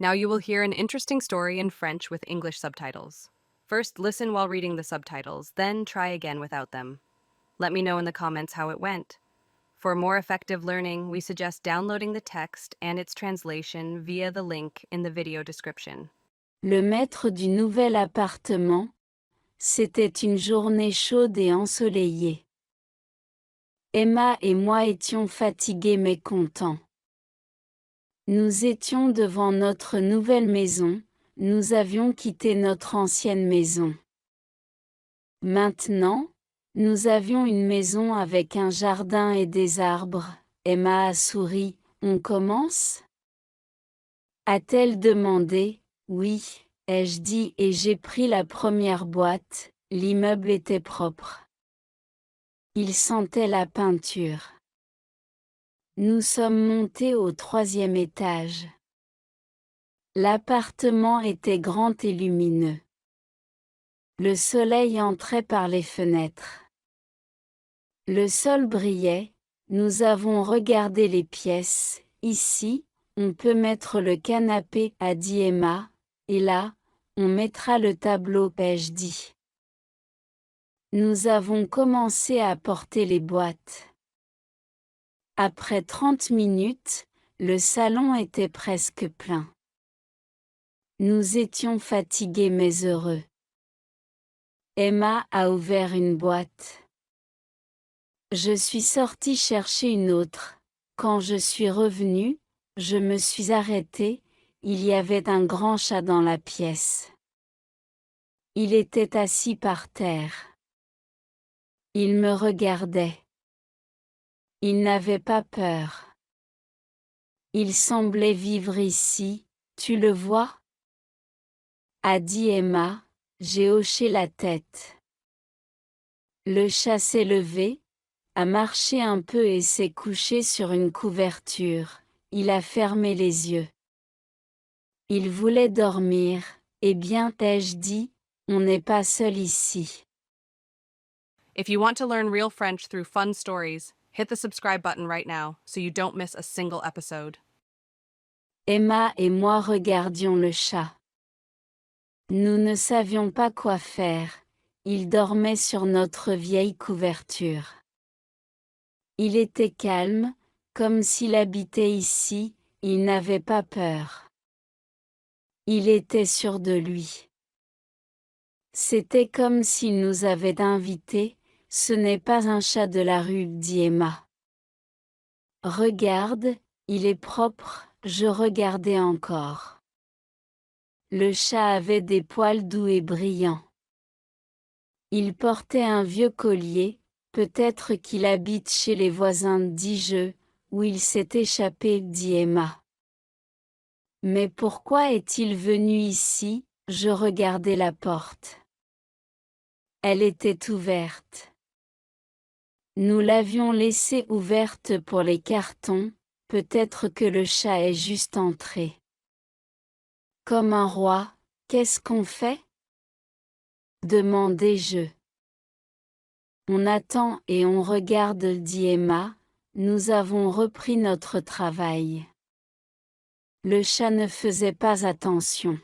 Now you will hear an interesting story in French with English subtitles. First, listen while reading the subtitles, then try again without them. Let me know in the comments how it went. For more effective learning, we suggest downloading the text and its translation via the link in the video description. Le maître du nouvel appartement. C'était une journée chaude et ensoleillée. Emma et moi étions fatigués mais contents. Nous étions devant notre nouvelle maison, nous avions quitté notre ancienne maison. Maintenant, nous avions une maison avec un jardin et des arbres. Emma a souri. On commence? A-t-elle demandé? Oui, ai-je dit et j'ai pris la première boîte. L'immeuble était propre. Il sentait la peinture. Nous sommes montés au 3e étage. L'appartement était grand et lumineux. Le soleil entrait par les fenêtres. Le sol brillait, nous avons regardé les pièces. Ici, on peut mettre le canapé, a dit Emma, et là, on mettra le tableau, ai-je dit. Nous avons commencé à porter les boîtes. Après 30 minutes, le salon était presque plein. Nous étions fatigués mais heureux. Emma a ouvert une boîte. Je suis sortie chercher une autre. Quand je suis revenue, je me suis arrêtée, il y avait un grand chat dans la pièce. Il était assis par terre. Il me regardait. Il n'avait pas peur. Il semblait vivre ici, tu le vois? A dit Emma, j'ai hoché la tête. Le chat s'est levé, a marché un peu et s'est couché sur une couverture, il a fermé les yeux. Il voulait dormir, eh bien ai-je dit, on n'est pas seul ici. If you want to learn real French through fun stories, hit the subscribe button right now so you don't miss a single episode. Emma et moi regardions le chat. Nous ne savions pas quoi faire, il dormait sur notre vieille couverture. Il était calme, comme s'il habitait ici, il n'avait pas peur. Il était sûr de lui. C'était comme s'il nous avait invités, ce n'est pas un chat de la rue, dit Emma. Regarde, il est propre, je regardais encore. Le chat avait des poils doux et brillants. Il portait un vieux collier, peut-être qu'il habite chez les voisins, dis-je, où il s'est échappé, dit Emma. Mais pourquoi est-il venu ici? Je regardais la porte. Elle était ouverte. Nous l'avions laissée ouverte pour les cartons, peut-être que le chat est juste entré. Comme un roi, qu'est-ce qu'on fait? Demandai-je. On attend et on regarde, dit Emma, nous avons repris notre travail. Le chat ne faisait pas attention.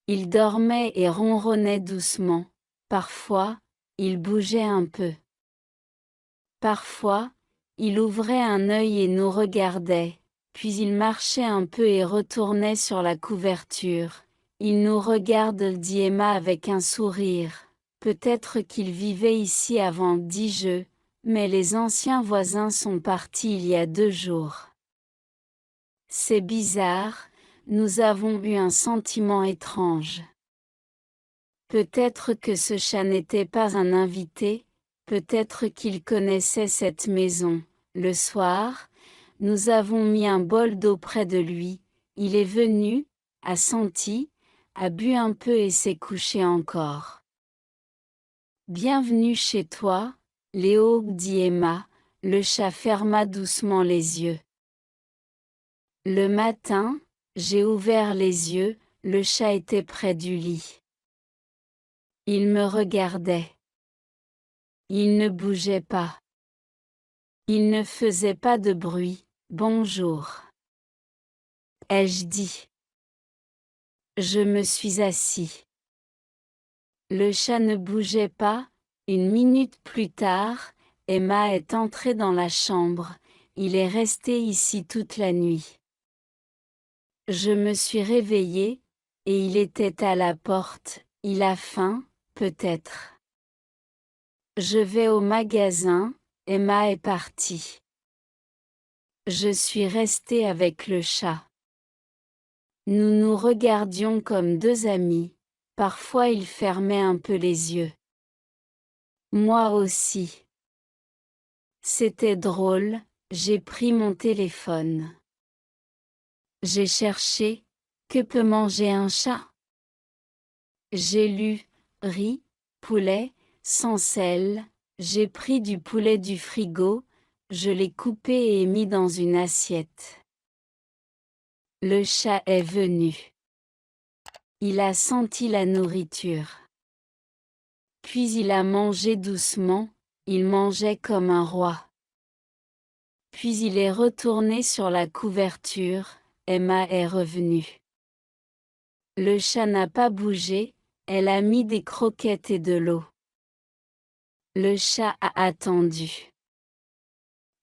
Il dormait et ronronnait doucement, parfois, il bougeait un peu. Parfois, il ouvrait un œil et nous regardait, puis il marchait un peu et retournait sur la couverture. Il nous regarde, dit Emma avec un sourire. Peut-être qu'il vivait ici avant, dis-je, mais les anciens voisins sont partis il y a 2 jours. C'est bizarre, nous avons eu un sentiment étrange. Peut-être que ce chat n'était pas un invité, peut-être qu'il connaissait cette maison. Le soir, nous avons mis un bol d'eau près de lui, il est venu, a senti, a bu un peu et s'est couché encore. Bienvenue chez toi, Léo, dit Emma, le chat ferma doucement les yeux. Le matin, j'ai ouvert les yeux, le chat était près du lit. Il me regardait. Il ne bougeait pas. Il ne faisait pas de bruit. Bonjour. ai-je dit. Je me suis assis. Le chat ne bougeait pas. Une minute plus tard, Emma est entrée dans la chambre. Il est resté ici toute la nuit. Je me suis réveillée, et il était à la porte. Il a faim, peut-être. Je vais au magasin, Emma est partie. Je suis restée avec le chat. Nous nous regardions comme deux amis. Parfois il fermait un peu les yeux. Moi aussi. C'était drôle, j'ai pris mon téléphone. J'ai cherché, que peut manger un chat? J'ai lu, riz, poulet, sans sel, j'ai pris du poulet du frigo, je l'ai coupé et mis dans une assiette. Le chat est venu. Il a senti la nourriture. Puis il a mangé doucement, il mangeait comme un roi. Puis il est retourné sur la couverture, Emma est revenue. Le chat n'a pas bougé, elle a mis des croquettes et de l'eau. Le chat a attendu.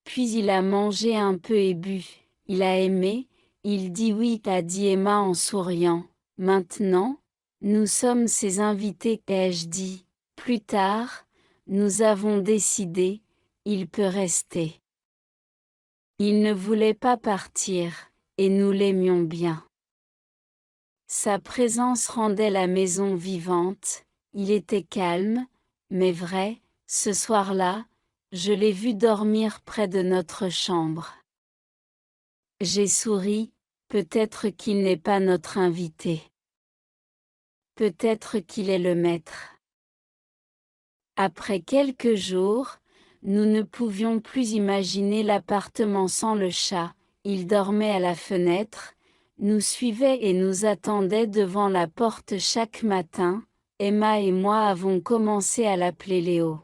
Puis il a mangé un peu et bu, il a aimé, il dit oui, a dit Emma en souriant. Maintenant, nous sommes ses invités, ai-je dit. Plus tard, nous avons décidé, il peut rester. Il ne voulait pas partir, et nous l'aimions bien. Sa présence rendait la maison vivante, il était calme, mais vrai, ce soir-là, je l'ai vu dormir près de notre chambre. J'ai souri, peut-être qu'il n'est pas notre invité. Peut-être qu'il est le maître. Après quelques jours, nous ne pouvions plus imaginer l'appartement sans le chat, il dormait à la fenêtre, nous suivait et nous attendait devant la porte chaque matin, Emma et moi avons commencé à l'appeler Léo.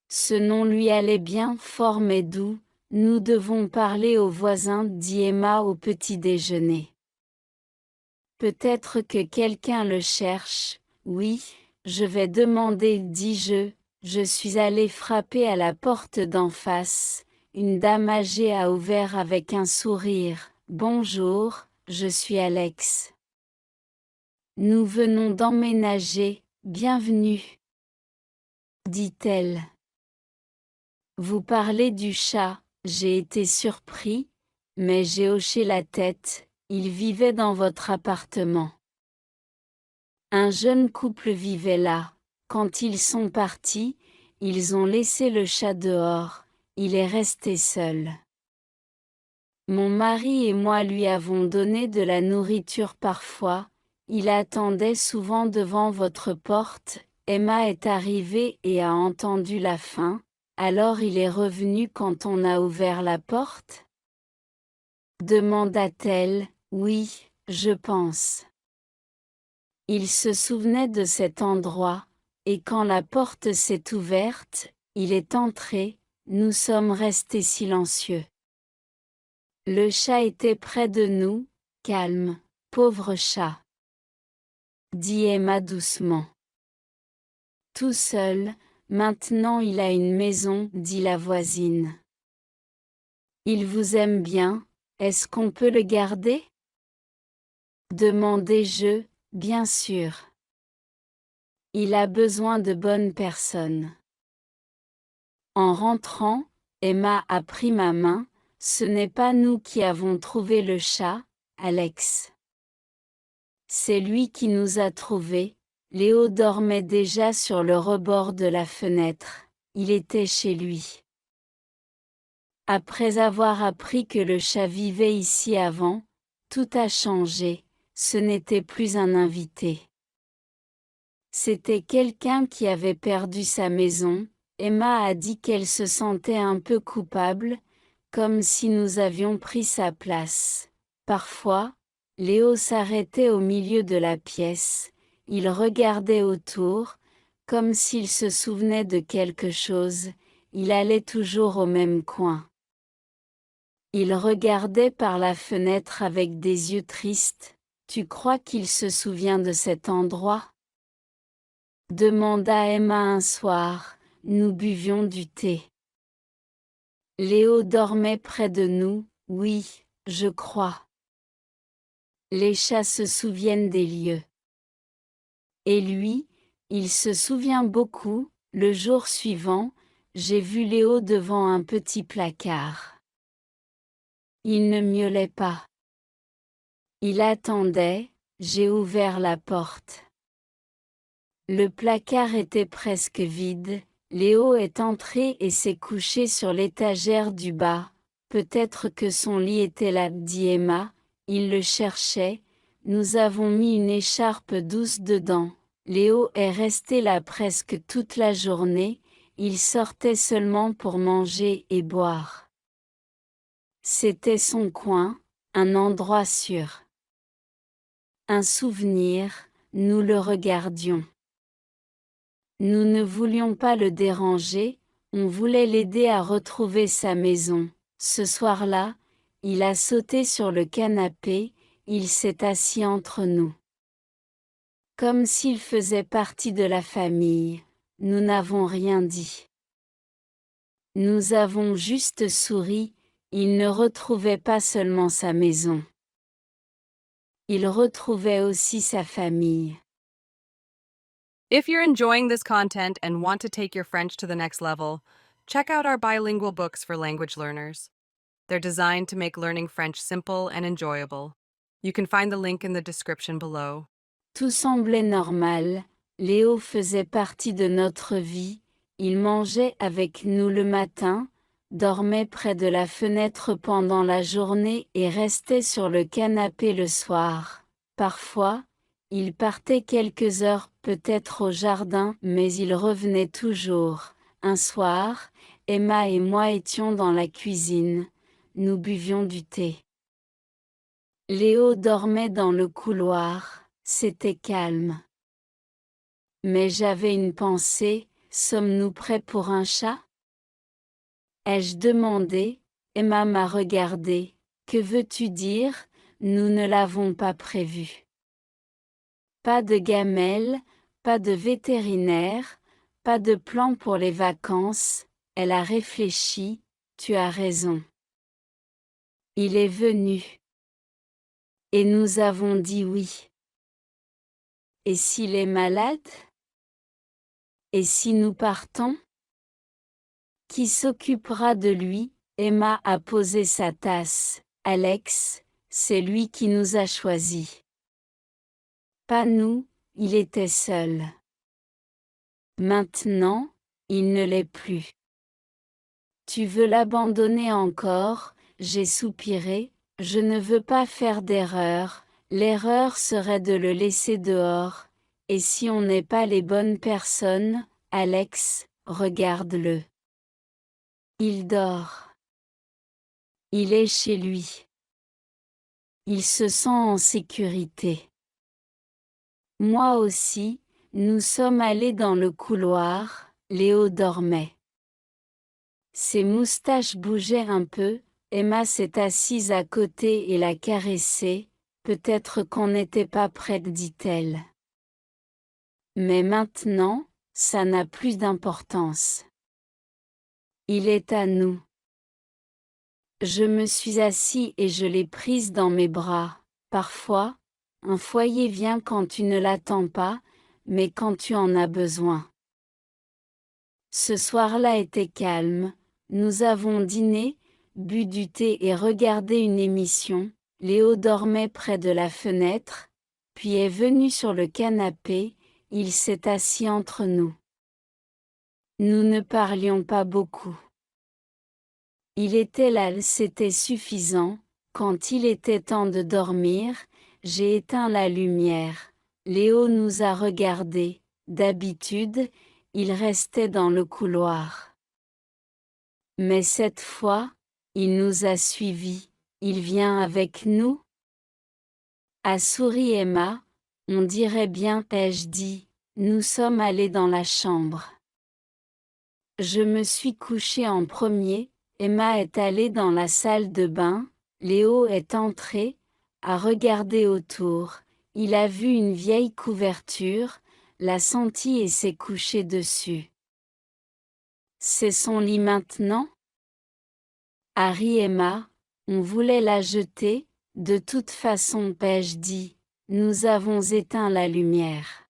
Ce nom lui allait bien, fort mais doux, nous devons parler aux voisins, dit Emma au petit déjeuner. Peut-être que quelqu'un le cherche, oui, je vais demander, dis-je, je suis allée frapper à la porte d'en face, une dame âgée a ouvert avec un sourire, bonjour, je suis Alex. Nous venons d'emménager, bienvenue, dit-elle. Vous parlez du chat, j'ai été surpris, mais j'ai hoché la tête, il vivait dans votre appartement. Un jeune couple vivait là. Quand ils sont partis, ils ont laissé le chat dehors, il est resté seul. Mon mari et moi lui avons donné de la nourriture parfois, il attendait souvent devant votre porte, Emma est arrivée et a entendu la faim, alors il est revenu quand on a ouvert la porte? Demanda-t-elle, oui, je pense. Il se souvenait de cet endroit, et quand la porte s'est ouverte, il est entré, nous sommes restés silencieux. Le chat était près de nous, calme, pauvre chat. Dit Emma doucement. Tout seul, maintenant il a une maison, dit la voisine. Il vous aime bien, est-ce qu'on peut le garder? Demandai-je, bien sûr. Il a besoin de bonnes personnes. En rentrant, Emma a pris ma main, ce n'est pas nous qui avons trouvé le chat, Alex. C'est lui qui nous a trouvés. Léo dormait déjà sur le rebord de la fenêtre, il était chez lui. Après avoir appris que le chat vivait ici avant, tout a changé, ce n'était plus un invité. C'était quelqu'un qui avait perdu sa maison. Emma a dit qu'elle se sentait un peu coupable, comme si nous avions pris sa place. Parfois, Léo s'arrêtait au milieu de la pièce, il regardait autour, comme s'il se souvenait de quelque chose, il allait toujours au même coin. Il regardait par la fenêtre avec des yeux tristes. Tu crois qu'il se souvient de cet endroit? Demanda Emma un soir, nous buvions du thé. Léo dormait près de nous, oui, je crois. Les chats se souviennent des lieux. Et lui, il se souvient beaucoup. Le jour suivant, j'ai vu Léo devant un petit placard. Il ne miaulait pas. Il attendait, j'ai ouvert la porte. Le placard était presque vide, Léo est entré et s'est couché sur l'étagère du bas. Peut-être que son lit était là, dit Emma, il le cherchait, nous avons mis une écharpe douce dedans. Léo est resté là presque toute la journée, il sortait seulement pour manger et boire. C'était son coin, un endroit sûr. Un souvenir, nous le regardions. Nous ne voulions pas le déranger, on voulait l'aider à retrouver sa maison. Ce soir-là, il a sauté sur le canapé, il s'est assis entre nous. Comme s'il faisait partie de la famille, nous n'avons rien dit. Nous avons juste souri, il ne retrouvait pas seulement sa maison. Il retrouvait aussi sa famille. If you're enjoying this content and want to take your French to the next level, check out our bilingual books for language learners. They're designed to make learning French simple and enjoyable. You can find the link in the description below. Tout semblait normal, Léo faisait partie de notre vie, il mangeait avec nous le matin, dormait près de la fenêtre pendant la journée et restait sur le canapé le soir. Parfois, il partait quelques heures peut-être au jardin, mais il revenait toujours. Un soir, Emma et moi étions dans la cuisine, nous buvions du thé. Léo dormait dans le couloir, c'était calme. Mais j'avais une pensée, sommes-nous prêts pour un chat? Ai-je demandé, Emma m'a regardé, que veux-tu dire, nous ne l'avons pas prévu. Pas de gamelle, pas de vétérinaire, pas de plan pour les vacances, elle a réfléchi, tu as raison. Il est venu. Et nous avons dit oui. Et s'il est malade? Et si nous partons? Qui s'occupera de lui? Emma a posé sa tasse. Alex, c'est lui qui nous a choisis. Pas nous, il était seul. Maintenant, il ne l'est plus. Tu veux l'abandonner encore? J'ai soupiré, je ne veux pas faire d'erreur, l'erreur serait de le laisser dehors, et si on n'est pas les bonnes personnes, Alex, regarde-le. Il dort. Il est chez lui. Il se sent en sécurité. Moi aussi, nous sommes allés dans le couloir, Léo dormait. Ses moustaches bougeaient un peu, Emma s'est assise à côté et l'a caressé, peut-être qu'on n'était pas prête, dit-elle. Mais maintenant, ça n'a plus d'importance. Il est à nous. Je me suis assis et je l'ai prise dans mes bras. Parfois, un foyer vient quand tu ne l'attends pas, mais quand tu en as besoin. Ce soir-là était calme, nous avons dîné, bu du thé et regardé une émission. Léo dormait près de la fenêtre, puis est venu sur le canapé, il s'est assis entre nous. Nous ne parlions pas beaucoup. Il était là, c'était suffisant. Quand il était temps de dormir, j'ai éteint la lumière. Léo nous a regardés. D'habitude, il restait dans le couloir. « Mais cette fois, il nous a suivis, il vient avec nous ?» A souri Emma, on dirait bien, ai-je dit, nous sommes allés dans la chambre. Je me suis couchée en premier, Emma est allée dans la salle de bain, Léo est entré, a regardé autour, il a vu une vieille couverture, l'a sentie et s'est couché dessus. C'est son lit maintenant? Harry et Emma, on voulait la jeter, de toute façon Paige dit, nous avons éteint la lumière.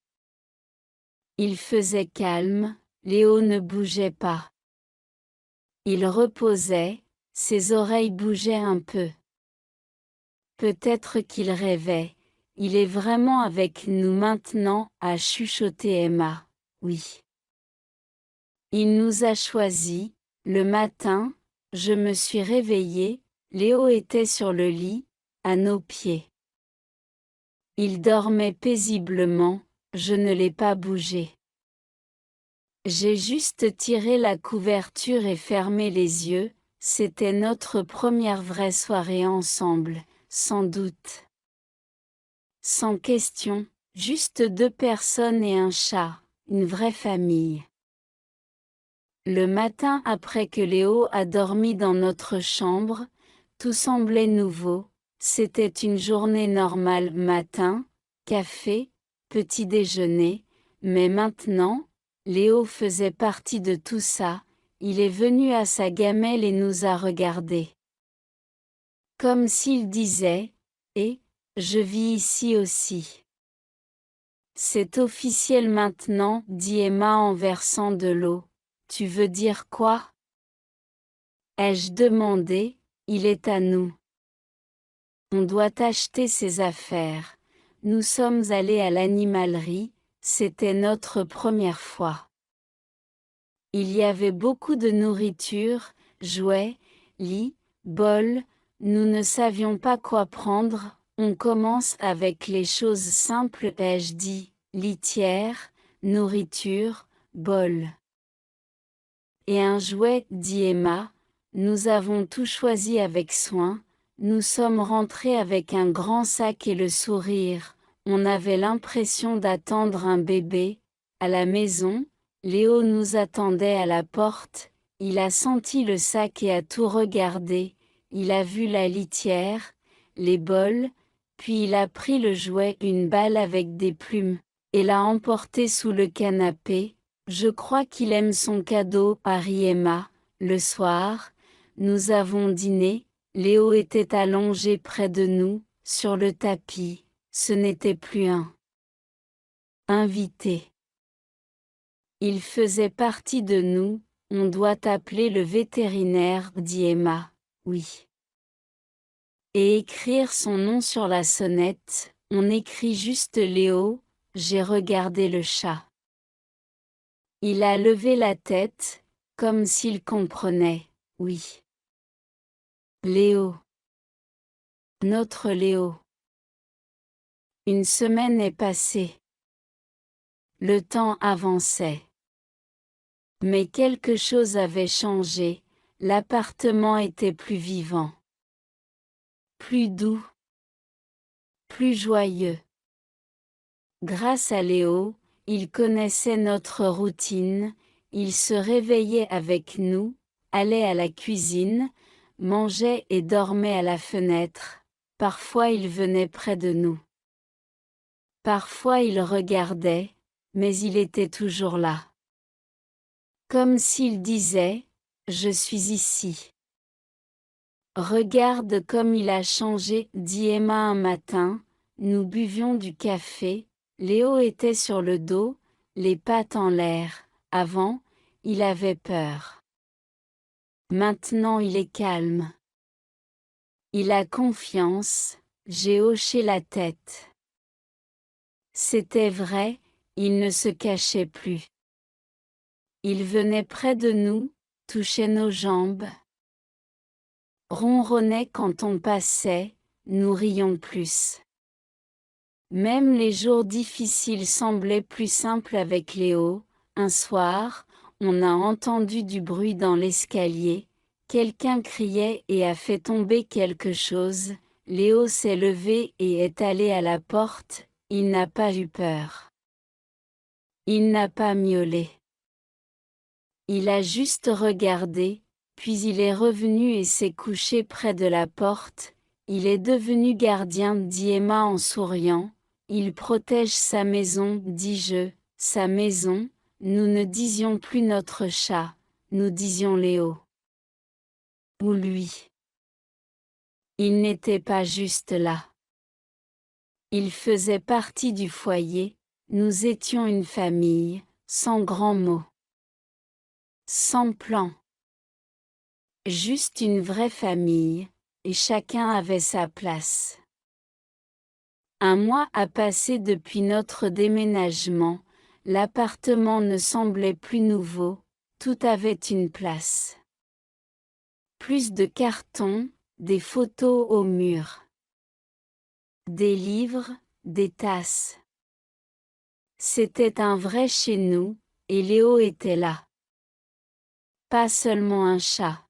Il faisait calme, Léo ne bougeait pas. Il reposait, ses oreilles bougeaient un peu. Peut-être qu'il rêvait, il est vraiment avec nous maintenant, a chuchoté Emma, oui. Il nous a choisis, le matin, je me suis réveillée, Léo était sur le lit, à nos pieds. Il dormait paisiblement, je ne l'ai pas bougé. J'ai juste tiré la couverture et fermé les yeux, c'était notre première vraie soirée ensemble, sans doute. Sans question, juste 2 personnes et un chat, une vraie famille. Le matin après que Léo a dormi dans notre chambre, tout semblait nouveau, c'était une journée normale matin, café, petit déjeuner, mais maintenant, Léo faisait partie de tout ça, il est venu à sa gamelle et nous a regardés. Comme s'il disait, je vis ici aussi. C'est officiel maintenant, dit Emma en versant de l'eau. Tu veux dire quoi? Ai-je demandé, il est à nous. On doit acheter ses affaires. Nous sommes allés à l'animalerie, c'était notre première fois. Il y avait beaucoup de nourriture, jouets, lits, bols, nous ne savions pas quoi prendre, on commence avec les choses simples, ai-je dit, litière, nourriture, bol. Et un jouet, dit Emma, nous avons tout choisi avec soin, nous sommes rentrés avec un grand sac et le sourire, on avait l'impression d'attendre un bébé, à la maison, Léo nous attendait à la porte, il a senti le sac et a tout regardé, il a vu la litière, les bols, puis il a pris le jouet, une balle avec des plumes, et l'a emporté sous le canapé. Je crois qu'il aime son cadeau, Harry et Emma. Le soir, nous avons dîné, Léo était allongé près de nous, sur le tapis, ce n'était plus un invité. Il faisait partie de nous, on doit appeler le vétérinaire, dit Emma, oui. Et écrire son nom sur la sonnette, on écrit juste Léo, j'ai regardé le chat. Il a levé la tête, comme s'il comprenait, oui. Léo. Notre Léo. Une semaine est passée. Le temps avançait. Mais quelque chose avait changé, l'appartement était plus vivant. Plus doux. Plus joyeux. Grâce à Léo, il connaissait notre routine, il se réveillait avec nous, allait à la cuisine, mangeait et dormait à la fenêtre, parfois il venait près de nous. Parfois il regardait, mais il était toujours là. Comme s'il disait, je suis ici. Regarde comme il a changé, dit Emma un matin, nous buvions du café, Léo était sur le dos, les pattes en l'air, avant, il avait peur. Maintenant il est calme. Il a confiance, j'ai hoché la tête. C'était vrai, il ne se cachait plus. Il venait près de nous, touchait nos jambes. Ronronnait quand on passait, nous rions plus. Même les jours difficiles semblaient plus simples avec Léo. Un soir, on a entendu du bruit dans l'escalier, quelqu'un criait et a fait tomber quelque chose, Léo s'est levé et est allé à la porte, il n'a pas eu peur. Il n'a pas miaulé. Il a juste regardé, Puis il est revenu et s'est couché près de la porte. Il est devenu gardien, dit Emma en souriant. Il protège sa maison, dis-je, sa maison. Nous ne disions plus notre chat, nous disions Léo. Ou lui. Il n'était pas juste là. Il faisait partie du foyer, nous étions une famille, sans grands mots. Sans plan. Juste une vraie famille, et chacun avait sa place. Un mois a passé depuis notre déménagement, l'appartement ne semblait plus nouveau, tout avait une place. Plus de cartons, des photos au mur. Des livres, des tasses. C'était un vrai chez nous, et Léo était là. Pas seulement un chat.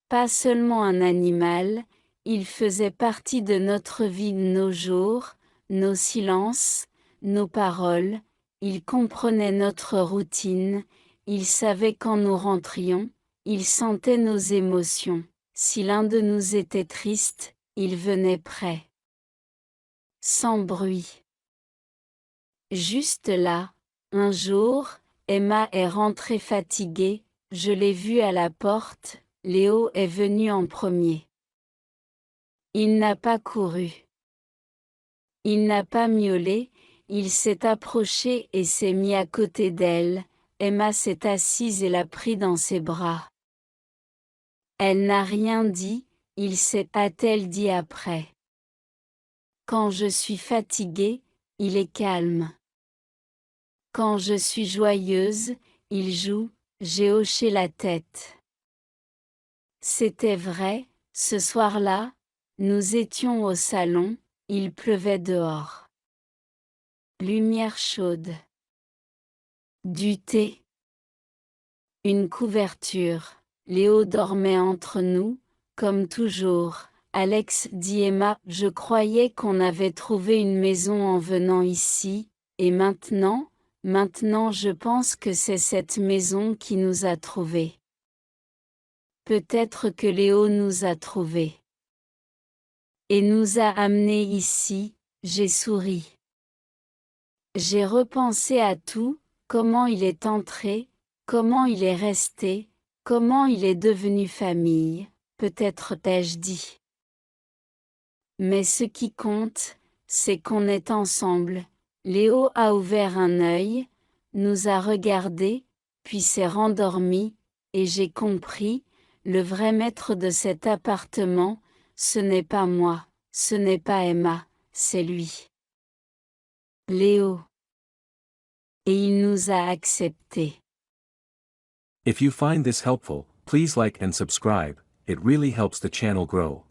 Pas seulement un animal, il faisait partie de notre vie, nos jours, nos silences, nos paroles, il comprenait notre routine, il savait quand nous rentrions, il sentait nos émotions. Si l'un de nous était triste, il venait près. Sans bruit. Juste là, un jour, Emma est rentrée fatiguée, je l'ai vue à la porte, Léo est venu en premier. Il n'a pas couru. Il n'a pas miaulé, il s'est approché et s'est mis à côté d'elle, Emma s'est assise et l'a pris dans ses bras. Elle n'a rien dit, a-t-elle dit après. Quand je suis fatiguée, il est calme. Quand je suis joyeuse, il joue, j'ai hoché la tête. C'était vrai, ce soir-là, nous étions au salon, il pleuvait dehors. Lumière chaude. Du thé. Une couverture. Léo dormait entre nous, comme toujours. Alex, dit Emma, je croyais qu'on avait trouvé une maison en venant ici, et maintenant je pense que c'est cette maison qui nous a trouvés. Peut-être que Léo nous a trouvés. Et nous a amenés ici, j'ai souri. J'ai repensé à tout, comment il est entré, comment il est resté, comment il est devenu famille, peut-être t'ai-je dit. Mais ce qui compte, c'est qu'on est ensemble. Léo a ouvert un œil, nous a regardés, puis s'est rendormi, et j'ai compris, le vrai maître de cet appartement, ce n'est pas moi, ce n'est pas Emma, c'est lui. Léo. Et il nous a acceptés. If you find this helpful, please like and subscribe, it really helps the channel grow.